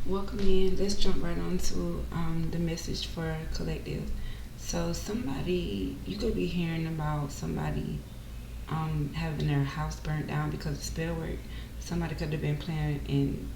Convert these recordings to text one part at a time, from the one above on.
Welcome in. Let's jump right on to the message for collective. So somebody, you could be hearing about somebody having their house burnt down because of spell work. Somebody could have been playing in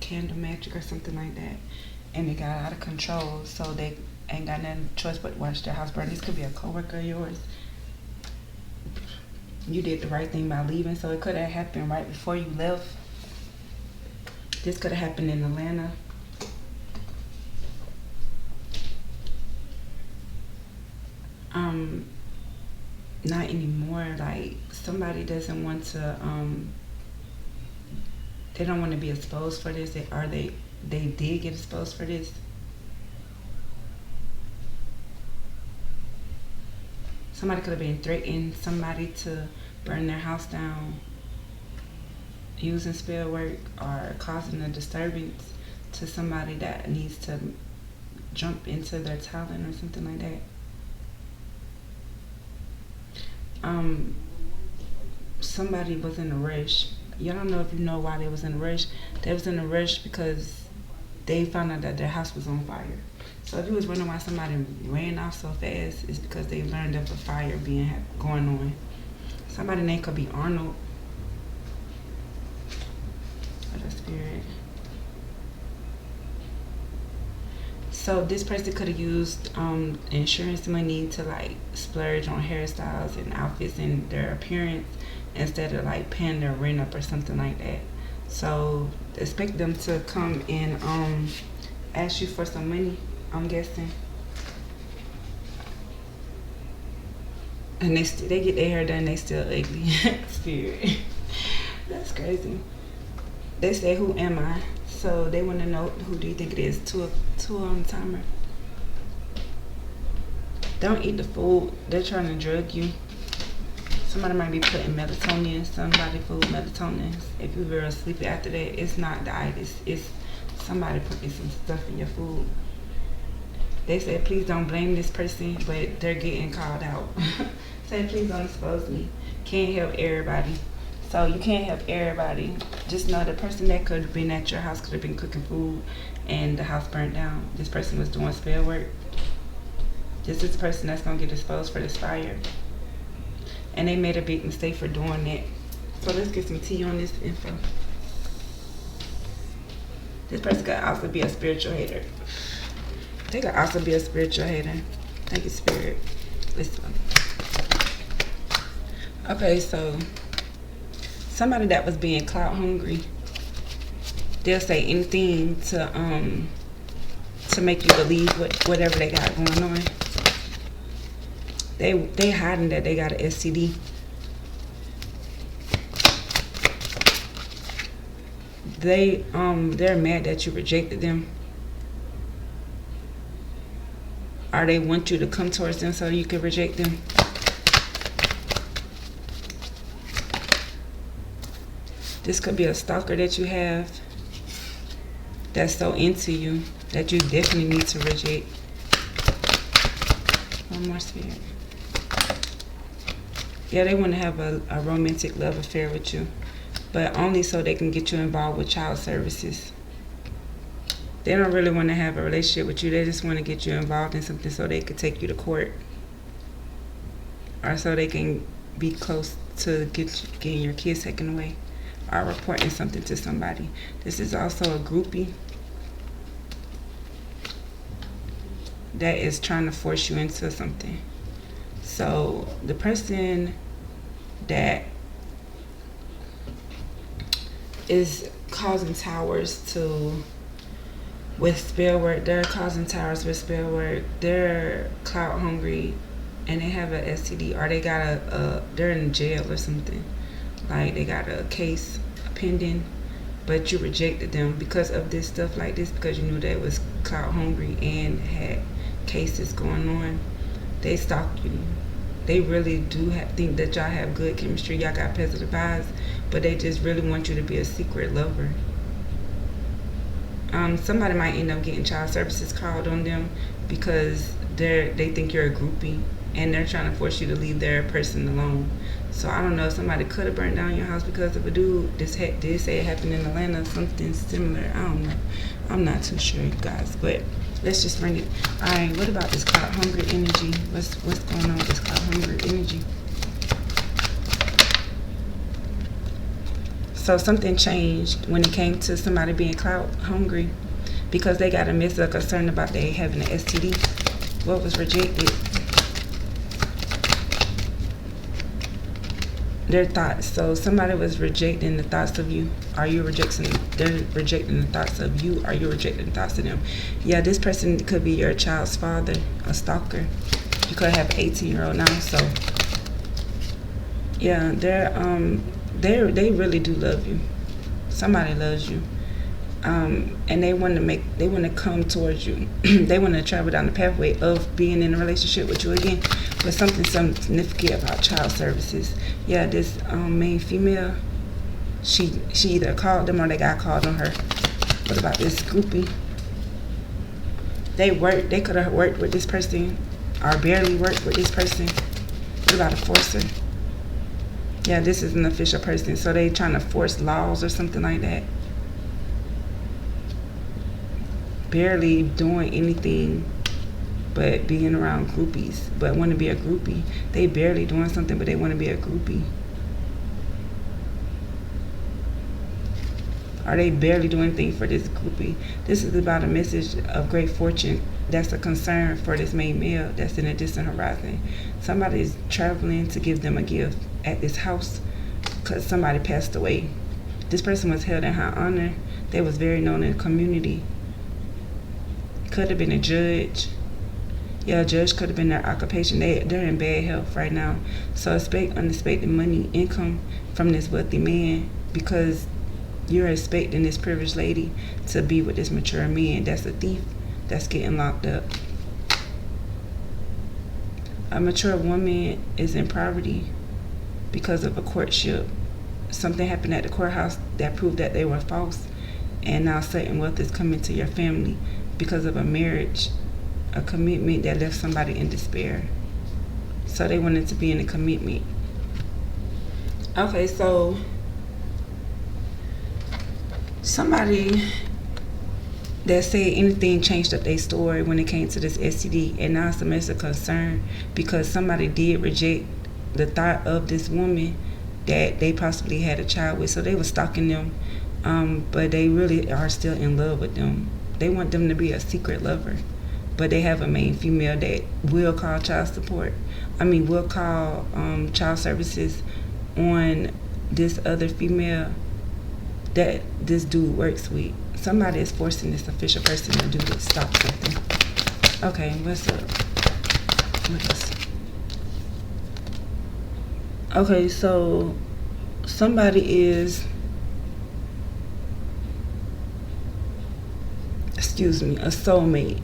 candle magic or something like that, and it got out of control. So they ain't got nothing choice but to watch their house burn. This could be a coworker of yours. You did the right thing by leaving, so it could have happened right before you left. This could have happened in Atlanta. Um, Not anymore. Like somebody doesn't want to. They don't want to be exposed for this. They did get exposed for this. Somebody could have been threatening somebody to burn their house down using spell work or causing a disturbance to somebody that needs to jump into their talent or something like that. Somebody was in a rush. Y'all don't know if you know why they was in a rush. They was in a rush because they found out that their house was on fire. So if you was wondering why somebody ran off so fast, it's because they learned of a fire going on. Somebody name could be Arnold. Or the spirit. So this person could have used insurance money to like splurge on hairstyles and outfits and their appearance instead of like paying their rent up or something like that. So expect them to come and ask you for some money, I'm guessing. And they get their hair done, they still ugly. Spirit. That's crazy. They say, "Who am I?" So they want to know, who do you think it is? Two on the timer. Don't eat the food. They're trying to drug you. Somebody might be putting melatonin in somebody food. Melatonin. If you're real sleepy after that, it's not diet. It's somebody putting some stuff in your food. They said, please don't blame this person, but they're getting called out. Say, please don't expose me. Can't help everybody. So you can't help everybody. Just know the person that could have been at your house could have been cooking food and the house burnt down. This person was doing spell work. This is the person that's going to get exposed for this fire. And they made a big mistake for doing that. So let's get some tea on this info. This person could also be a spiritual hater. They could also be a spiritual hater. Thank you, Spirit. Listen. Okay, so somebody that was being clout hungry, they'll say anything to make you believe whatever they got going on. They hiding that they got an STD. They're mad that you rejected them, or they want you to come towards them so you can reject them. This could be a stalker that you have that's so into you that you definitely need to reject. One more, Spirit. Yeah, they want to have a romantic love affair with you, but only so they can get you involved with child services. They don't really want to have a relationship with you. They just want to get you involved in something so they could take you to court, or so they can be close to getting your kids taken away, or reporting something to somebody. This is also a groupie that is trying to force you into something. So the person that is causing towers with spell work, they're causing towers with spell work. They're clout hungry, and they have an STD, or they got they're in jail or something. Like they got a case pending, but you rejected them because of this stuff like this, because you knew that it was clout hungry and had cases going on. They stalk you. They really do think that y'all have good chemistry. Y'all got positive vibes, but they just really want you to be a secret lover. Somebody might end up getting child services called on them because they think you're a groupie, and they're trying to force you to leave their person alone. So I don't know if somebody could have burnt down your house because of a dude. This did say it happened in Atlanta, something similar. I don't know. I'm not too sure, you guys. But let's just bring it. All right, what about this cloud hungry energy? What's going on with this cloud hungry energy? So something changed when it came to somebody being cloud hungry because they got a message of concern about they having an STD. What was rejected? Their thoughts. So somebody was rejecting the thoughts of you. Are you rejecting? They're rejecting the thoughts of you. Are you rejecting the thoughts of them? Yeah, this person could be your child's father, a stalker. You could have an 18-year-old now. So yeah, they really do love you. Somebody loves you. And they want to come towards you. They want to travel down the pathway of being in a relationship with you again. But something significant about child services. Yeah, this main female, she either called them or they got called on her. What about this groupie? They could have worked with this person or barely worked with this person. What about a forcer? Yeah, this is an official person. So they trying to force laws or something like that. Barely doing anything but being around groupies, but want to be a groupie. They barely doing something, but they want to be a groupie. Are they barely doing anything for this groupie? This is about a message of great fortune. That's a concern for this main male that's in a distant horizon. Somebody is traveling to give them a gift at this house because somebody passed away. This person was held in high honor. They was very known in the community. Could have been a judge. Yeah, a judge could have been their occupation. They're in bad health right now. So expect unexpected money, income from this wealthy man because you're expecting this privileged lady to be with this mature man that's a thief that's getting locked up. A mature woman is in poverty because of a courtship. Something happened at the courthouse that proved that they were false, and now certain wealth is coming to your family because of a marriage, a commitment that left somebody in despair. So they wanted to be in a commitment. Okay, so somebody that said anything changed up their story when it came to this STD, and now it's a mess of concern because somebody did reject the thought of this woman that they possibly had a child with. So they were stalking them, but they really are still in love with them. They want them to be a secret lover, but they have a main female that will call child support. Will call child services on this other female that this dude works with. Somebody is forcing this official person to do this. Stop something. Okay, what's up? What else? Okay, so somebody is, a soulmate.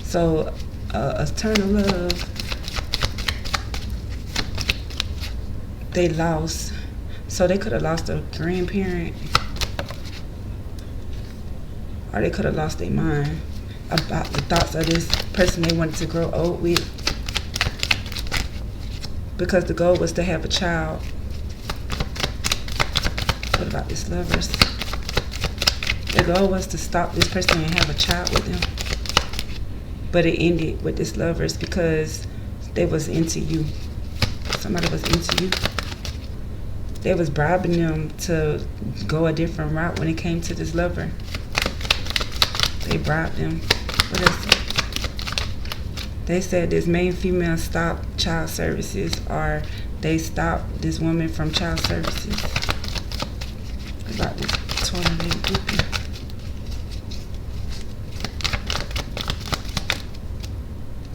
So eternal love, they lost. So they could have lost a grandparent, or they could have lost their mind about the thoughts of this person they wanted to grow old with, because the goal was to have a child. What about this lovers? The goal was to stop this person and have a child with them, but it ended with this lovers because they was into you. Somebody was into you. They was bribing them to go a different route when it came to this lover. They bribed them. What else? They said this main female stopped child services, or they stopped this woman from child services. What about this tornado groupie?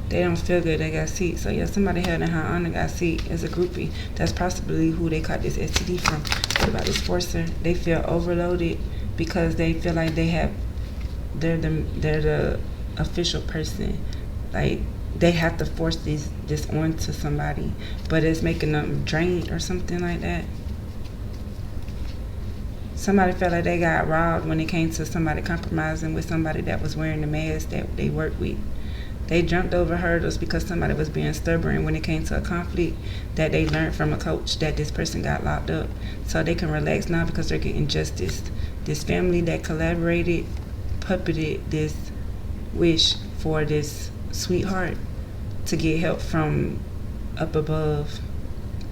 They don't feel good, they got sick. So yeah, somebody held in high honor got sick as a groupie. That's possibly who they caught this STD from. What about this forcer? They feel overloaded because they feel like they're the official person. Like they have to force this onto somebody, but it's making them drained or something like that. Somebody felt like they got robbed when it came to somebody compromising with somebody that was wearing the mask that they worked with. They jumped over hurdles because somebody was being stubborn when it came to a conflict that they learned from a coach that this person got locked up. So they can relax now because they're getting justice. This family that collaborated, puppeted this wish for this sweetheart to get help from up above,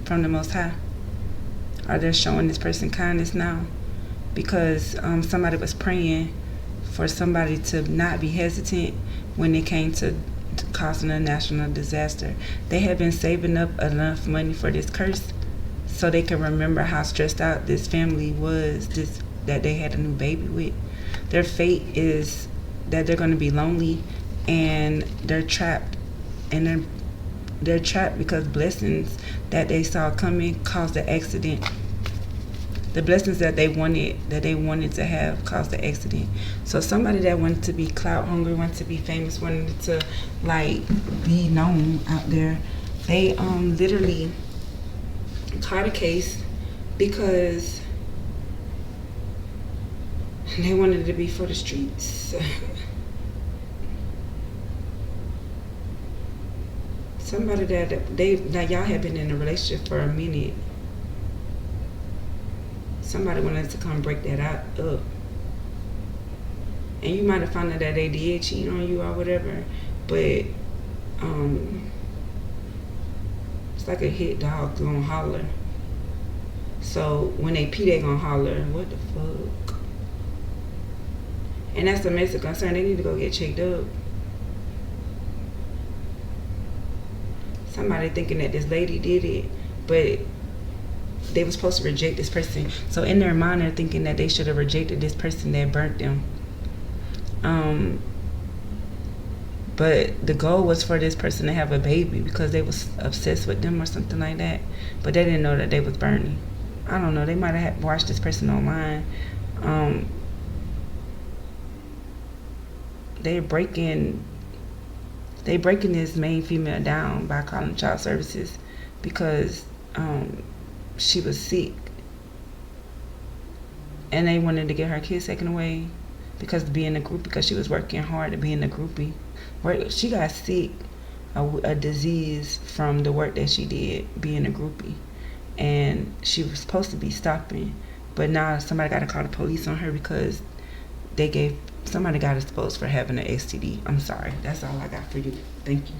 from the Most High. Are they showing this person kindness now? Because somebody was praying for somebody to not be hesitant when it came to causing a national disaster. They had been saving up enough money for this curse so they can remember how stressed out this family was, that they had a new baby with. Their fate is that they're going to be lonely and they're trapped. And they're trapped because blessings that they saw coming caused the accident. The blessings that they wanted to have caused the accident. So somebody that wanted to be clout hungry, wanted to be famous, wanted to like be known out there, they literally caught a case because they wanted to be for the streets. Somebody that y'all have been in a relationship for a minute. Somebody wanted to come break that up. And you might have found out that they did cheat on you or whatever, but it's like a hit dog gonna holler. So when they pee, they gonna holler. What the fuck? And that's a mess of concern. They need to go get checked up. Somebody thinking that this lady did it, but they were supposed to reject this person. So in their mind, they're thinking that they should have rejected this person that burnt them. But the goal was for this person to have a baby because they was obsessed with them or something like that. But they didn't know that they was burning. I don't know. They might have watched this person online. They breaking this main female down by calling child services because she was sick and they wanted to get her kids taken away because she was working hard to be in a groupie. She got sick, a disease from the work that she did being a groupie, and she was supposed to be stopping, but now somebody got to call the police on her because somebody got exposed for having an STD. I'm sorry. That's all I got for you. Thank you.